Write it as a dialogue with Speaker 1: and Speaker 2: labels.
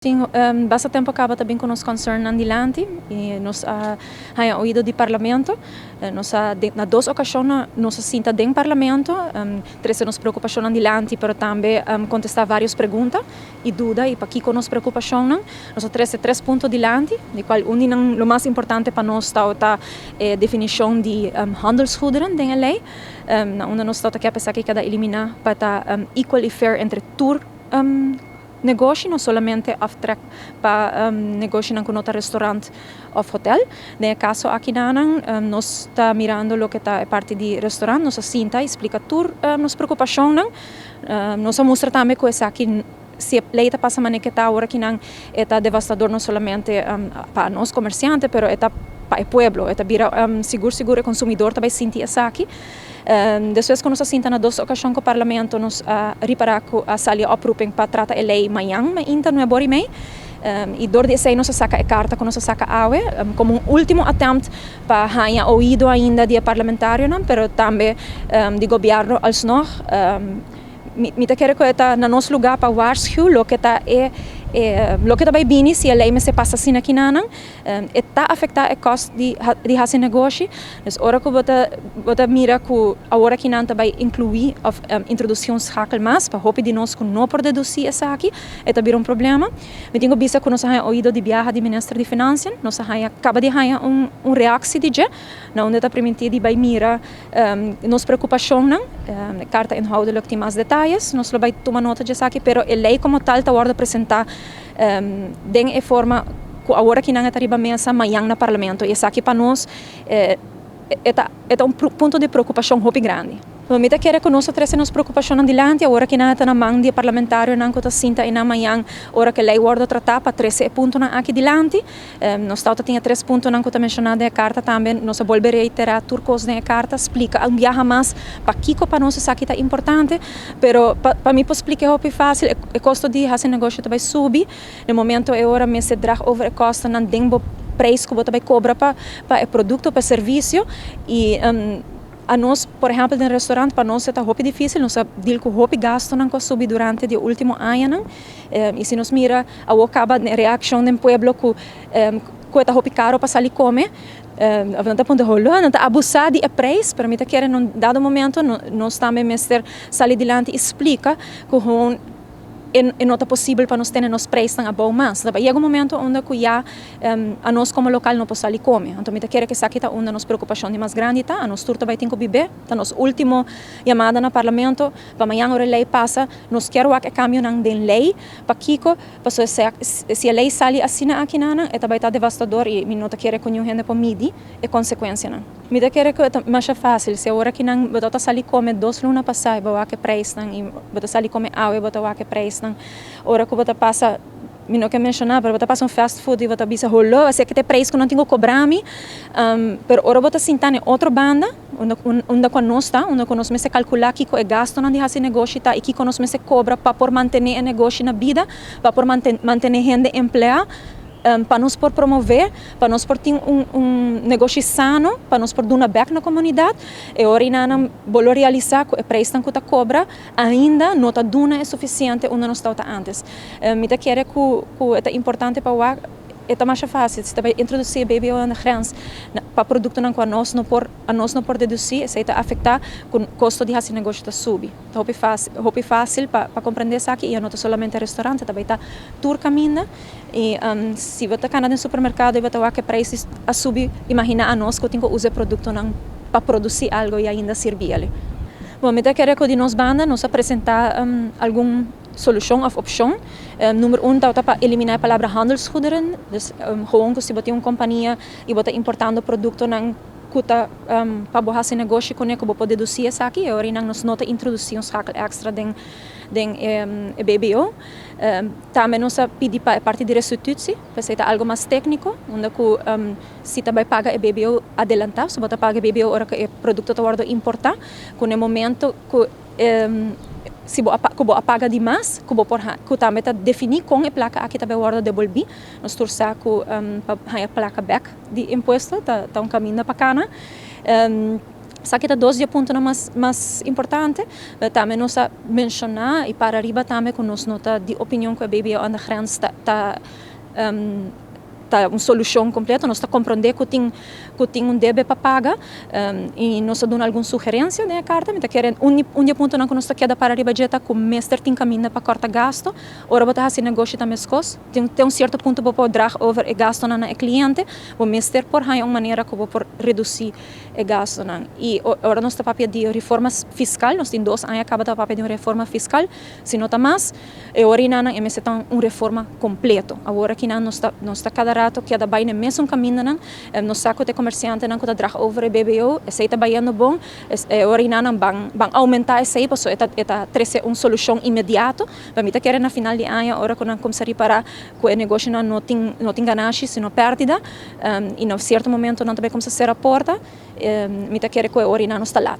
Speaker 1: Sim, bastante tempo acaba também com os concern andilante e nós há ouído de parlamento, nós na duas ocasiões nós sinta dentro parlamento, três nos preocupação andilante, pero também contestar várias perguntas e dúvidas e para que com nos preocupação nós três pontos andilante, de qual o mais importante para nós está a definição de handelsgoederen dentro da lei, onde nós está aqui a pensar que cada eliminar para equal e fair entre tour negócio, não somente aftrek para negócio na conota restaurante ou hotel. No caso aqui nós está mirando o que está parte de restaurante, nós sinta explica tour nos preocupação nós mostra também que essa aqui se a lei passa maneira que está agora que não é devastador não somente para nós comerciantes, pero é para o pueblo, é vira seguro consumidor também sentir essa aqui. Depois, quando nós sentamos na duas ocasiões com o parlamento, nós reparar que a sala oproeping para tratar a lei amanhã, mas ainda não é bom mais. E door de nós saca a carta, quando nós saca a como último attempt para ganhar ouído ainda de parlamentário, mas também de governo alsnog. Me quero que está no nosso lugar para waarschuwen, o que está lo que também bem se a lei se passa assim aqui está afetar o custo de fazer negócio. Então, agora que você mira que agora que não também incluir introduzir schakel mais para hope de nós que não pode deduzir essa aqui, é também problema. Me tenho visto que nós temos ouído de viagem do ministro de Finanças, nós acaba de ter reação de já, onde está permitido de mira nos preocupação carta inhoudelijk tem mais detalhes, nós vamos tomar nota disso aqui, pero a lei como tal está agora apresentar de forma que agora que não está arriba mesa amanhã no parlamento e isso aqui para nós é ponto de preocupação muito grande. Me quero que nós nos preocupação adiante, agora que não está na mão de parlamentário, não está sinta e na manhã, agora que a lei guarda tratar para 13 pontos aqui adiante, nós tinha 3 pontos não está mencionado na carta também, nós volver a reiterar turcos na carta, explica um dia mais para que para nós isso aqui está importante, pero para mim explicar é fácil, o custo de fazer negócio também subir, no momento é hora me se drag over o custo não tem preço que você vai cobrar para o produto, para o serviço e a nós, por exemplo, no restaurante, para nós está muito difícil, nós deal com muito gasto não subir durante o último ano, e se nós mira a acaba a reação do pueblo que está muito caro para sair comer, não está pondo rolo, não está abusar de preço, para mim está querendo num dado momento nós também mestre sair adiante explica que não é possível para nós ter nos preços a bom mais. Chega um momento onde já a nós como local não podemos sair comer. Então, me quero que isso aqui está onde a nossa preocupação é mais grande, a nós turta vai ter que viver, a nossa última chamada no parlamento, para amanhã a lei passa, nós queremos que cambie na lei, para Kiko, para se a lei sai assim aqui, é vai estar devastador e não quero que nenhum gente para medir a consequência. Me quero que é mais fácil, se agora que não vai sair comer 2 lunas passar, vai ter preço, e vai sair comer água, vai ter preço. Ora que você passa, não quero mencionar, mas você passa fast food e você bisa rolou, assim que tem preço que não tenho que cobrar me, pero ora você sentar em outra banda, onde nós está, onde nós se calcular que é gasto não de fazer negócio tá e que nós se cobra para por manter o negócio na vida, para por manter gente empregada. Para nós por promover, para nós por ter negócio sano, para nós por dar uma back na comunidade, e agora não vou realizar que o preço que está cobra ainda não está dando é suficiente onde nós estamos antes. Me quero que é importante para o é mais fácil, se vai introduzir BBO na grens para produto não nós não por deduzir, isso vai afetar com o custo de fazer negócio está subir. Então é fácil para compreender isso aqui, e não é somente restaurante, também está tour caminho, e se você está no supermercado e você vai que preço a subir, imagina a nós que tem que usar produto não para produzir algo e ainda servir ali. Bom, me quero que de nós banda nos apresentar algum solução of opção. Número 1 está para eliminar a palavra handelsgoederen. Dus gewoon que se você tem uma companhia e você importando produto não custa para fazer negócio com ele, que você pode deduzir isso aqui. E agora nós não introduzir schakel extra den BBO. Também nós pedimos para a parte de restituição, para ser algo mais técnico, onde se também paga a BBO adelantado, se você paga a BBO agora que o produto está importar, com o momento que se você paga demais, que também está definido com a placa aqui também guarda devolver, nós torcer que a placa back de imposto está caminho para cá. Sa que tá 12 pontos mais importante, também nós mencionar e para arriba também com nós nota de opinião que a BBO na grens tá uma solução completa, nós compreender que tem débito para pagar e nós damos alguma sugerência na carta, mas querem ponto que nós queda para arriba já que o mestre tem caminho para cortar gasto, ora botar assim negócio também escos, tem certo ponto para drag over o gasto na cliente, o mestre por uma maneira que por reduzir o gasto e ora nós está de reforma fiscal, nós tem 2 anos acaba de papel de reforma fiscal, se nota mais, e ora nana é mesmo uma reforma completa, agora que nós está cada rato que vai no mesmo caminho, nós saco de comerciante que está drag over o BBO, esse está baiano bom, ora nana vão aumentar esse aí, porque está trazer uma solução imediata, para mim querer na final de ano, ora quando começar a reparar que o negócio não tem ganância, sino perdida, e no certo momento não também começa a ser a porta, me querer que o ora nana está lá.